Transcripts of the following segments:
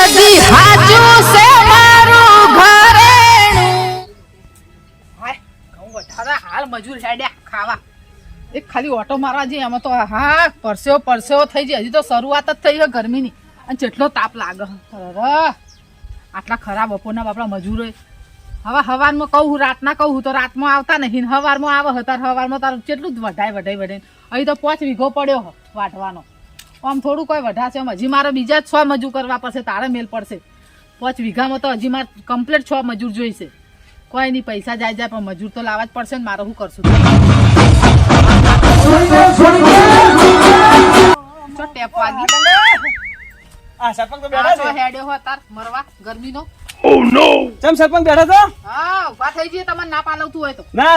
જદી હાચું સે મારું ઘરેણું હાય ઘઉં વઠારા હાલ મજૂર હેડ્યા ખાવા એક ખાલી ઓટો મારવા જઈએ એમાં તો હા પરસેવો થઈ જાય હજી તો શરૂઆત જ થઈ છે ગરમીની અને જેટલો તાપ લાગે આટલા ખરાબ બપોરના બાપડા મજૂરો હવે હવારમાં કહું રાતના કહું તો રાતમાં આવતા નહીં હવારમાં આવે તાર હવારમાં તારું કેટલું જ વઢાઈ અહીં તો 5 વીઘો પડ્યો વાટવાનો આમ થોડું કોઈ વઢાશે એમ હજી મારે બીજા 6 મજૂર કરવા પડશે તારે મેલ પડશે 5 વીઘામાં તો હજી મારે કમ્પ્લીટ 6 મજૂર જોઈશે કોઈ નહીં પૈસા જાય પણ મજૂર તો લાવવા જ પડશે ને મારે શું કરશું ટેપ વાગી આ સરપંચ તો બેઠા છે હેડ્યો હો તાર મરવા ગરમીનો ઓ નો ચમ સરપંચ બેઠા છો હા ઉભા થઈ જઈએ તમને ના પાલવતું હોય તો ના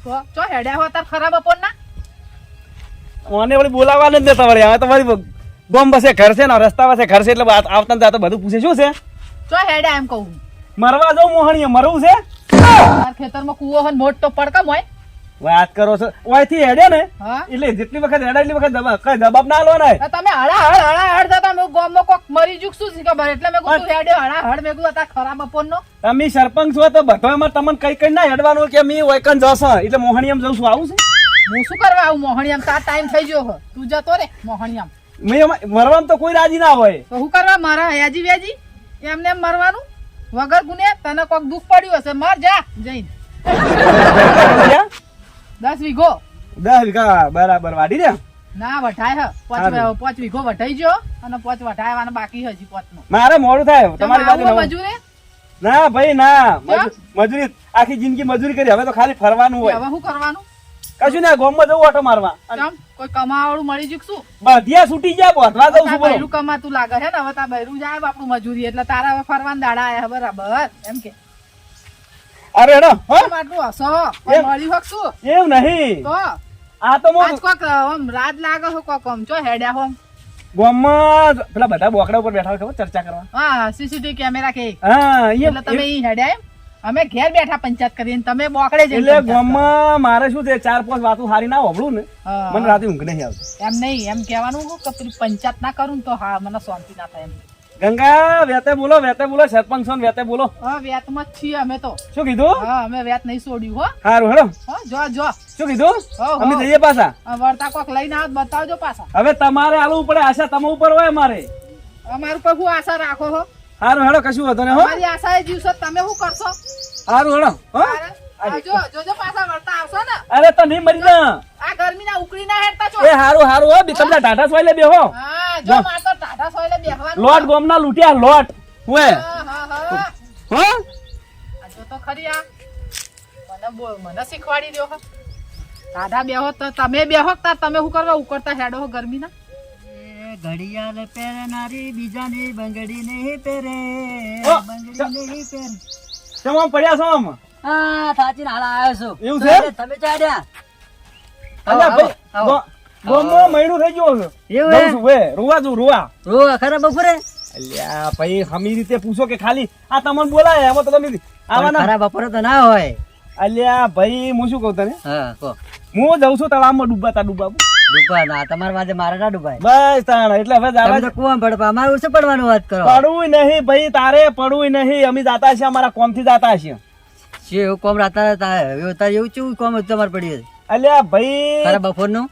તો ચો હેડ્યા હો તાર ખરાબ બપોરના મને વળી બોલાવવા જ દેતા વળી હવે તમારી ગોમ બસે ઘર છે ને રસ્તા પાસે ઘર છે એટલે આવતા ને બધું પૂછે શું છે ચો હેડ્યા એમ કહું મરવા જાઉં મોહણીએ મરવું છે તાર ખેતરમાં કૂવો હોય મોટો પડકમ હોય વાત કરો છો ઓયથી હેડ્યા ને હા એટલે જેટલી વખત હેડા એટલી વખત કઈ દબાવ ના આલવાના તમે હળા થતા મેં ગામમાં કોક મરી જુકશું છે ખબર એટલે મેં કીધું હેડ્યો હળ મેં કીધું તાર ખરાબ બપોરનો તમે સરપંચ છો તો બધામાં તમને કઈ ના હેડવાનું કે મી ઓયકન જશે એટલે મોહણીયમ જઉં છું આવું છે હું શું કરવા આવું મોહણીયામ તાર ટાઈમ થઈ ગયો હો તું જતો રે મોહણીયામ મરવામાં તો કોઈ રાજી ના હોય તો હું કરવા મારા હયાજી વ્યાજી એમને એમ મરવાનું વગર ગુને તને કોક દુઃખ પડ્યું હશે મર જા જઈને 10 વીઘો 10 વીઘા બરાબર વાડી ને ના વઢાય હ 5 વીઘો વઢાઈ ગયો અને 5 વઢાયવાના બાકી હજી 5 નો મારે મોડું થાય તમારી બાજુ મજૂરી ના ભાઈ ના મજૂરી આખી જિંદગી મજૂરી કરી હવે તો ખાલી ફરવાનું હોય હવે શું કરવાનું કશું ના ગામમાં જવું ઓટો મારવા કોઈ કમાવાળું મળી જુકશું બધિયા છૂટી ગયા બોધવા જવું છું બૈરું કમાતું લાગે છે ને હવે તાર બૈરું જાય બાપડું મજૂરી એટલે તારા હવે ફરવાના દાડા આયા બરાબર એમ કે અરે હેડો આટલું હસો મળી શકશું એવું નહીં તો આ તો આજ કોક આમ રાત લાગે હો કોક આમ ચો હેડ્યા હો ગામમાં પેલા બધા બોકડા ઉપર બેઠા હોય ખબર ચર્ચા કરવા હા સીસીટીવી કેમેરા કે હા એટલે તમે ઈ હેડ્યા એમ અમે ઘેર બેઠા પંચાયત કરીને તમે બોકડે જઈને એટલે ગામમાં મારે શું છે 4-5 વાતો હારી ના હોભળું ને મને રાતે ઊંઘ નહીં આવતી એમ નહીં એમ કહેવાનું કે પેલી પંચાયત ના કરું તો હા મને શાંતિ ના થાય એમ ગંગા વેતે બોલો સરપંચ છો ને વેતે બોલો હા વેતમાં જ છીએ અમે તો શું કીધું હા અમે વેત નહીં છોડ્યું હો સારું હેડો જો શું કીધું અમે જઈએ પાછા વર્તા કોક લઈને આવ બતાવજો પાછા હવે તમારે આલવું પડે આશા તમે ઉપર હોય મારે અમારું પર શું આશા રાખો હો સારું હેડો કશું હતો ને હો અમારી આશા એ જીવશો તમે શું કરશો સારું હેડો હો જો પાછા વર્તા આવશો ને અરે તો નહીં મરી ના આ ગરમી ના ઉકળી ના હેડતા છો એ હારું હો બી તમને ટાટા સોયલે બેહો હા જો માર તો ટાટા સોયલે બેહવાનું લોટ ગોમના લૂટ્યા લોટ હુએ હા હો આ જો તો ખરી આ મને શીખવાડી દો હો ટાટા બેહો તો તમે બેહો તા તમે શું કરવા ઉકળતા હેડો હો ગરમી ના ઘડિયાળ પહેરનારી બીજાની બંગડી નહીં પહેરે બંગડી નહીં પહેરે તમે પડ્યા છો આમ હા સાચી હાલ આવ્યો છું એવું છે તમે ચાડ્યા અલ્યા ભાઈ ગોમો મહિનો થઈ ગયો છે એવું જઉં છું વે રોવા રો ખરા બપોરે અલ્યા ભાઈ હમી રીતે પૂછો કે ખાલી આ તમને બોલાય એમાં તો તમે આવાના ખરા બપોરે તો ના હોય અલ્યા ભાઈ હું શું કહું તને હા કહો હું જઉં છું તળાવમાં ડૂબાવું ડૂબા ના તમારા માટે મારે ના ડૂબાય બસ તાણ એટલે હવે તમે તો કુવામાં પડવા અમારે ઓછું પડવાનું વાત કરો પડવું નહીં ભાઈ તારે પડવું નહીં અમે જાતા છીએ અમારા કોમથી જાતા છીએ શું એવું કોમ રાતા એવું ચેવું કોમ તમારે પડ્યું અલ્યા ભાઈ ખરા બપોર નું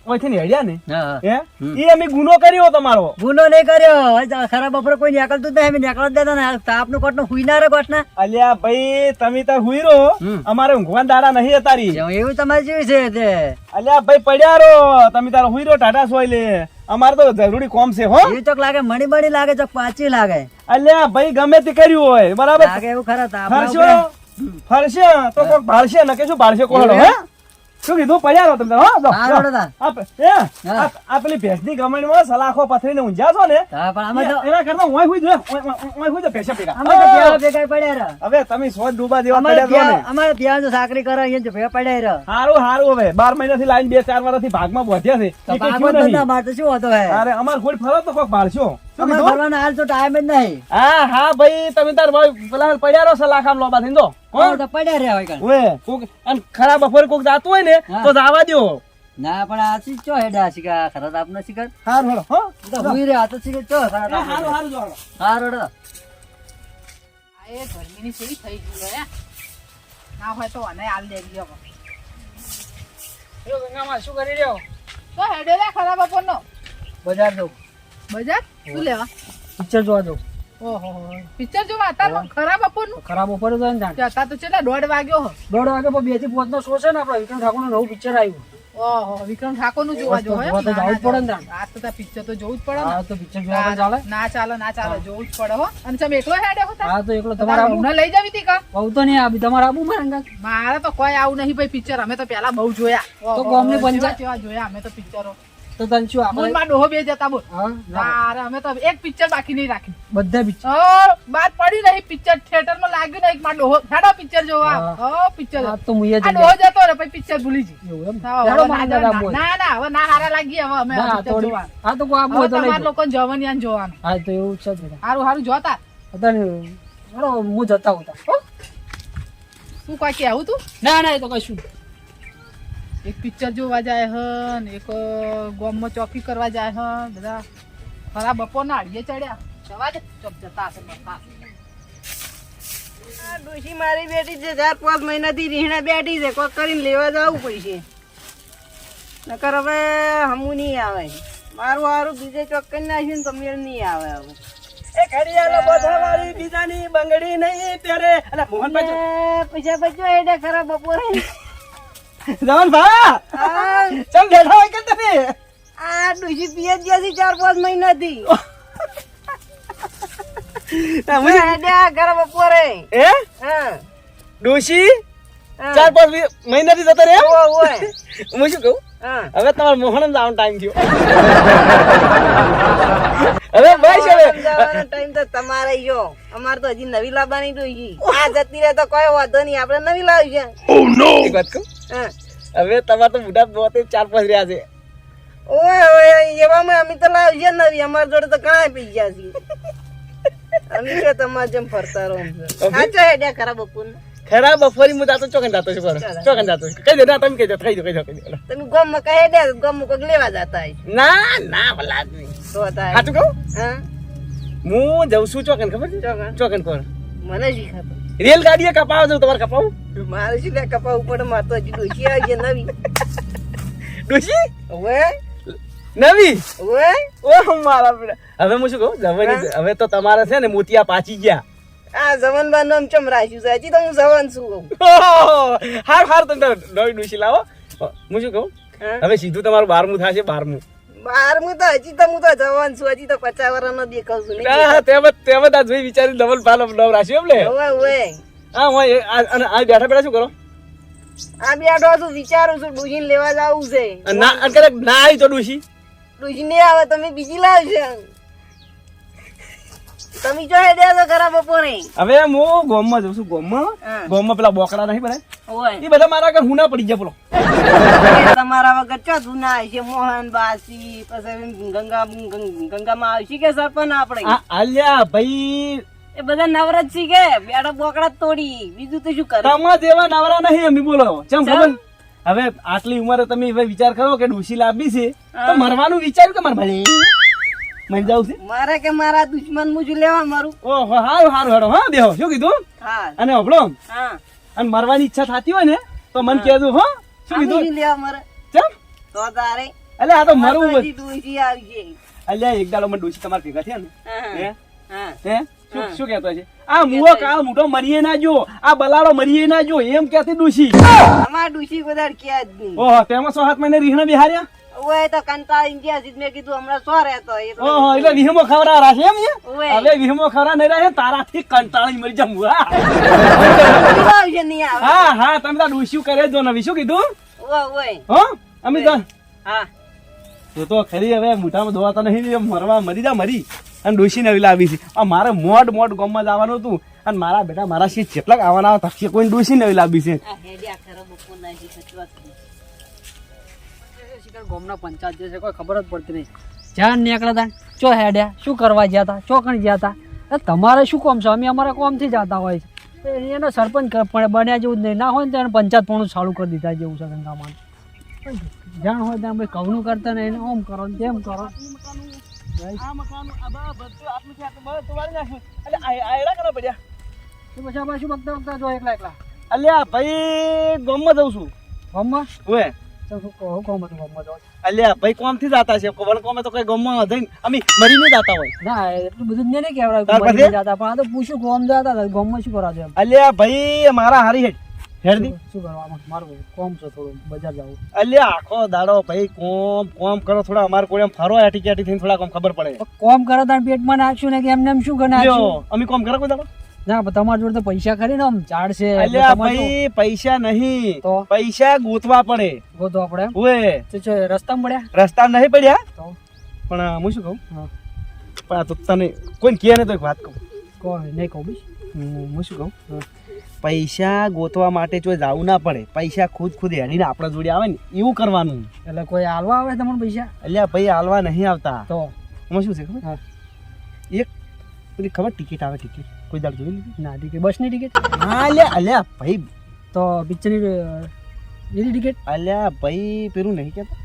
ઓયથી નેડ્યા ને હા હે ઈ અમે ગુનો કર્યો તમારો ગુનો નહીં કર્યો ખરા બપોરે કોઈ નીકળતું જ નહીં નીકળવા જ દેતા ને તાપ નું કોટ નું હુઈ ના રે કોટ ના અલ્યા ભાઈ તમે તાર હુઈ રહો અમારે ઊંઘવાન દાડા નહીં અતારી એવું તમારે જેવી છે તે અલ્યા ભાઈ પડ્યા રો તમે તાર હુઈ રહો ટાટા સોય લે અમારે તો જરૂરી કોમ છે હો એવું ચોક લાગે મણી લાગે ચોક પાછી લાગે અલ્યા ભાઈ ગમે તે કર્યું હોય બરાબર લાગે એવું ખરા તાપ ફરશે તો કોક ભાળશે ને કે શું ભાળશે કોહડો હે શું કીધું પડ્યા રહો તમે આ પેલી ભેંસની ગમણીમાં સલાખો પથરીને ઊંઝા છો ને એના કરતા હું હુઈ જો ભેંસા ભેગા હવે તમે સોચ ડૂબા દેવા પડ્યા છો ને અમારે ત્યાં જો સાકરી કરે અહીંયા ભેગા પડ્યા હારું હવે 12 મહિનાથી લાઈન 2-4 વર્ષથી ભાગમાં બોધ્યા છે શું હતો અરે અમાર કોઈ ફરો તો કોક ભાળશો હાલ તો ટાઈમ જ નહીં હા ભાઈ તમે તાર પેલા પડ્યા રહો સલાખામ લોબા થઈને પડ્યા રહ્યા હોય ખરાબ બપોરે કોક જાતું હોય ને તો જવા દો ના પણ આ ચીજ ચો હેડા શીખા ખરા આપને શીખર હારું હેડો હો તો હુઈ રે આ તો શીખર ચો ખરા હારું હારું જો હેડો. હારો હેડો. આ એ ગરમીની કેવી થઈ ગઈ હે ના હોય તો અને હાલ દેવી હવે એ ગંગામાં શું કરી રહ્યો? તો હેડે લે ખરા બપોરનો બજાર જઉં, બજાર શું લેવા પિક્ચર જોવા જઉં. ઓહો પિક્ચર જોવા અત્યારમાં ખરા બપોરનું ખરાબ ઉપર તો ને અત્યારે તો ચેટલા 1:30 વાગ્યો હો 1:30 વાગે 2 થી 5 નો શો છે ને આપડે વિક્રમ ઠાકોર નું નવું પિક્ચર આવ્યું. ઓહો વિક્રમ ઠાકોર નું જોવા જો હે જોવા તો જાવું જ પડે ને તાણ. આ તો પિક્ચર તો જોવું જ પડે હા ને તો પિક્ચર જોવા તો ચાલે. ના ચાલે ના ચાલે જોવું જ પડે હો અને તમે એકલો હેડે હો હા તો એકલો તમારા આબુ લઈ જાવી તી કા બહુ તો નહીં આબી તમારા આબુ માં મારે તો કોઈ આવું નહીં ભાઈ પિક્ચર અમે તો પેલા બહુ જોયા તો ગામની પંચાયત કેવા જોયા અમે તો પિક્ચરો તો તને શું આપણે માં ડોહો બે જતા બોલ હા અરે અમે તો એક પિક્ચર બાકી નહીં રાખી બધા પિક્ચર બાદ પડી નહીં પિક્ચર થિયેટર માં લાગ્યું ને એક માં ડોહો હેડો પિક્ચર જોવા હા. ઓ પિક્ચર આ તો મુયે આ ડોહો જતો ને પછી પિક્ચર ભૂલી જી એવું એમ હા, હેડો હવે મારા ના દાદા બોલ. ના ના હવે ના હારા લાગી હવે અમે ના પિક્ચર થોડી જોવા હા તો કોઈ આબુ હોય તો લઈ તમારા જાઓ. લોકો જવનિયાન જોવાનું હા તો એવું છે જ બધા. હારું હારું જોતા અત્યારે હેડો હું જતા હોતા શું કોઈ કેવું તું ના ના એ તો કશું એક પિક્ચર જોવા જાય હ ને એક ગામમાં ચોકી કરવા જાય હ બધા ખરા બપોરના અડીએ ચડ્યા જવા દે ચોક જતા હશે બધા. આ ડોશી મારી બેટી છે 4-5 મહિનાથી રીહણા બેઠી છે કોક કરીને લેવા જવું પડશે નકર હવે હમું નહીં આવે મારું હારું બીજે ચોક કરી નાખ્યું ને તો મેળ નહીં આવે હવે એ ઘડિયાળ બધાવાળી બીજાની બંગડી નહીં પહેરે. અલા મોહનભાઈ પૈસા બચ્યો એટલે ખરા બપોરે જવાન ભા આ ચમ બેઠા હોય કે તમે ડોશી પિયત ગયા છે 4-5 મહિનાથી તમે હેડ્યા ખરા બપોરે એ હા ડોશી હા. 4-5 મહિનાથી જતો રે ઓય ઓય હું શું કહું હા હવે તમારે મોહન જવાનો ટાઈમ થયો હવે બસ હવે ટાઈમ તો તમારે જો અમારે તો હજી નવી લાવવાની ડોશી આ જતી રહે તો કોઈ વાંધો નહીં આપણે નવી લાવીશું એક વાત કહું હા હવે તમારે તો બુઢા બહુ 4-5 રહ્યા છે ઓય ઓય એવામાં અમે તો લાવીએ નવી અમાર જોડે તો ઘણા પૈસા છે અમે કે તમારે જેમ ફરતા રહો સાચો હેડ્યા ખરા બપોર ખરા બફોરી હું જાતો ચોકન જાતો છું ચોકન જાતો છું કઈ દો ના તમે કહી દો કહી દો તમે ગામમાં કહે દે ગામમાં કોઈક લેવા જતા હશે ના ના ભલા નહીં તો થાય સાચું કહું હા હું જઉં છું ચોકન ખબર છે ચોકન. ચોકન પર મને શી ખબર રેલગાડીએ કપાવ જવું તમારે કપાવું મારે શું લે કપા ઉપર મારે તો હજી ડોશી આવી છે નવી ડોશી ઓય નવી ઓય ઓહ મારા બેટા હવે હું શું કહું જવાની હવે તો તમારે છે ને મોતિયા પાચી ગયા આ જવનબા નામ ચમ રાખ્યું છે હજી તો હું જવાન છું કહું હાર હાર તમે નવી ડોશી લાવો હું શું કહું હા? હવે સીધું તમારું 12મું થશે 12મું 12મું તો હજી તો હું તો જવાન છું હજી તો 50 વર્ષનો દેખાવ છું નહીં તેમ જ આ જોઈ વિચારી ડબલ પાલ નવ રાખ્યું એમ ને ઓય ઓય હા હોય અને આ બેઠા બેઠા શું કરો આ બેઠો છું વિચારું છું ડોશીને લેવા જવું છે ના અને કદાચ ના આવી તો ડોશી ડોશી નહીં આવે તમે બીજી લાવશો તમે જો હેડ્યા તો ખરા બપોરે હવે હું ગોમમાં જઉં છું ગોમમાં હા. ગોમમાં પેલા બોકડા નહીં બધા ઓય એ બધા મારા આગળ હું ના પડી ગયા બોલો તમારા વગર ચો જૂના હશે મોહન બાસી પછી ગંગામાં આવશે કે સરપંચ આપણે આલ્યા ભાઈ એ બધા નવરત છે કે બેડા બોકડા જ તોડી બીજું તો શું કરે તમા જેવા નવરા નહીં અમે બોલો ચમ ખબર હવે આટલી ઉંમરે તમે હવે વિચાર કરો કે ડોશી લાવવી છે તો મરવાનું વિચાર્યું કે મારે ભાઈ મરી જાવ છે મારે કે મારા દુશ્મન મુજુ લેવા મારું ઓહો હારું હારું હેડો હા દેહો શું કીધું હા અને હબળો હા અને મરવાની ઈચ્છા થતી હોય ને તો મને કહેજો હો શું અમે કીધું શું લેવા મારે ચમ તો તારે એટલે આ તો મરવું હોય. હજી ડોશી આવી છે અલ્યા એક દાડો મને ડોશી તમારે ભેગા થયા ને હા, હે હા હે શું કહેતો છે આ મુવો કા મોટો મરીએ ના જો આ બલાડો મરીએ ના જો એમ કહેતી ડોશી અમાર ડોશી બધા ક્યાં જ નહીં ઓહો તેમાં 6-7 મહિને રીહણા બિહાર્યા ઓય તો કંટાળી ગયા છે મેં કીધું હમણાં સો રહેતો એ તો ઓહો એટલે વિહમો ખવરા રાખે એમ છે ઓવે. હવે વિહમો ખવરા નહીં રાખે તારાથી કંટાળી મરી જામ હા આવશે નહીં આવે હા હા તમે તો ડોશી કરે જો નવી શું કીધું ઓય ઓય હો અમે તો હા તો ખરી હવે મોઢામાં ધોવાતા નહીં મરવા મરી જા મરી અને ડોશી નવી લાવી છે આ મારે મોડ ગામમાં જવાનું હતું અને મારા બેટા મારા શી જેટલા આવવાના થશે કોઈ ડોશી નવી લાવી છે આ હેડ્યા ખરા બપોર ના છે સચવાત ગામના પંચાયત જે છે કોઈ ખબર જ પડતી નહીં જ્યાં નીકળ્યા હતા ચો હેડ્યા શું કરવા ગયા હતા ચોકણ ગયા હતા તમારે શું કામ છે અમે અમારા કામથી જતા હોય છે એનો સરપંચ બન્યા જેવું જ નહીં ના હોય ને તો એને પંચાયત પણ ચાલુ કરી દીધા જેવું છે ગંગામાં જાણ હોય ત્યાં ભાઈ કવનું કરતા ને એને ઓમ કરો ને તેમ કરો. આ મકાન આ બધું આટલું છે આટલું બધું વાળી નાખ્યું. એટલે આયડા કરવા પડ્યા. તો પછી આ પાછું બગતા બગતા જો એકલા અલ્યા ભાઈ ગામમાં જઉં છું. ગામમાં ઓએ તો શું કોમ હતું ગામમાં જવા? અલ્યા ભાઈ કોમથી જતા છે વણ કોમે તો કઈ ગામમાં જઈને અમે મરીને જતા હોય. ના એટલું બધું જ નહીં કહેવાય તાર ગામમાં પછી? જતા પણ આ તો પૂછ્યું ગામ જતા હતા ગામમાં શું કરા છે એમ અલ્યા ભાઈ મારા હારી હેડદી. શું કરવા મારું કોમ છે થોડું બજાર જવું. અલ્યા આખો દાડો ભાઈ કોમ કરો થોડા અમારે કોઈ ફરો આટી ક્યાટી થઈને થોડા કોમ ખબર પડે. તો કોમ કરે તાર પેટમાં નાખશું ને કે એમને એમ શું કરી નાખશું? લ્યો અમે કોમ કરો કોઈ દાડો. ના પણ તમારી જોડે તો પૈસા ખરી ને આમ ઝાડ છે અલ્યા ભાઈ પૈસા નહીં તો? પૈસા ગોતવા પડે. ગોતો આપણે એમ? ઓએ તો જો રસ્તામાં પડ્યા રસ્તા નહીં પડ્યા તો પણ હું શું કહું હા પણ આ તો તને કોઈ કહે ને તો એક વાત કહું. કોઈ નહીં કહું બીજ હું શું કહું પૈસા ગોતવા માટે જો જવું ના પડે પૈસા ખુદ હેડીને આપણા જોડે આવે ને એવું કરવાનું. એટલે કોઈ હાલવા આવે તમારે પૈસા અલ્યા ભાઈ હાલવા નહીં આવતા. તો એમાં શું છે ખબર હા એક પેલી ખબર ટિકિટ આવે ટિકિટ કોઈ દાડ જોઈ લીધી? ના ટિકિટ બસની ટિકિટ હા અલ્યા ભાઈ તો પિક્ચરની એની ટિકિટ અલ્યા ભાઈ પેલું નહીં કહેતા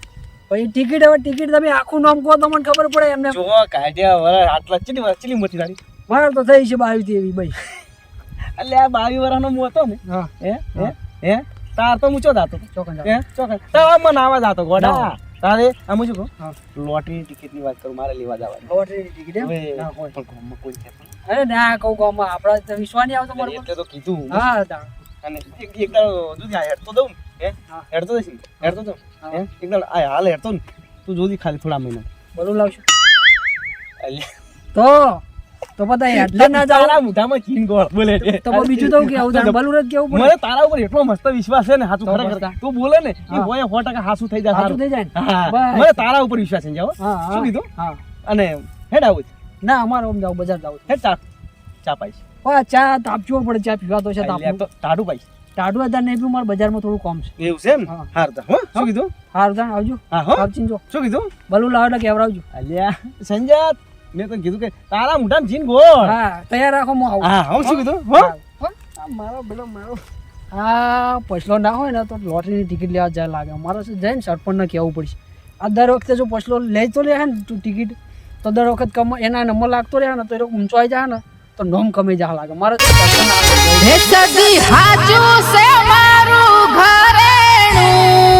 પછી ટિકિટ હવે ટિકિટ તમે આખું નામ કહો તો મને ખબર પડે એમને જો કાઢ્યા વર આટલા ચીલી મોટી તારી. મારે તો થઈ છે બાવી એવી ભાઈ અલ્યા 22 વર્ષનો હું હતો ને હા હે તાર તો મૂચો જાતો ચોકન હે ચોકન તાર મને આવા જાતો ગોડા તારે આમ શું કહું હા લોટરી ટિકિટ ની વાત કરું મારે લેવા જવાની. લોટરીની ટિકિટ એમ હવે ના હોય પણ ગામમાં કોઈ કહેતું નહીં. અરે ના કહું ગામમાં આપણા તો વિશ્વાસ નહીં આવતો મારો એટલે તો કીધું હા તા અને એક દાડો દૂધ હેડતો દઉં હે હા. હેડતો દઈશ ને? હેડતો દઉં હા. હે એક દાડો આ હાલ હેડતો ને તું જોધી ખાલી થોડા મહિના બોલું લાવશું અલ્યા તો પતા એટલે ના જાવ તારા મોઢામાં ચીન ગોળ બોલે તો બીજું તો કેવું જાણ બલું જ કેવું પડે મને તારા ઉપર એટલો મસ્ત વિશ્વાસ છે ને હાચું તો ખરેખર બસ. તું બોલે ને એ હા. હોય 100% હાચું થઈ જાય સાચું સારું. થઈ જાય ને હા બસ. મને તારા ઉપર વિશ્વાસ છે જાઓ હા હા. શું કીધું હા અને હેડ આવું છે. ના અમારે આમ જાવ બજાર જાવ હેડ ચા પાઈશ પણ ચા તાપજો પડે ચા પીવા તો છે અલ્યા તાપનું તો ટાઢું પાઈશ ટાઢું હજાર નહીં પીવું મારે બજારમાં થોડું કોમ છે એવું છે એમ હા. હાર તા હો શું કીધું હારું તાણ આવજો હા હો આવજો જો શું કીધું બલું લાવો એટલે કેવડાવજો અલ્યા સંજાત મેં તો કીધું કે તારા મોઢામાં ચીન ગોળ હા તૈયાર રાખો હું આવું હા હું શું કીધું હો હા. આ પછલો ના હોય ને તો લોટરીની ટિકિટ લેવા જાય લાગે અમારે છે જઈને સરપંચને કહેવું પડશે આ દર વખતે જો પછલો લે તો લે ને તું ટિકિટ તો દર વખત એના નંબર લાગતો રહે ને તો એ લોકો ઊંચો આવી જાય ને તો નોમ કમી જા લાગે મારે તો સરપંચ હે સદી હાચું છે મારું ઘરેણું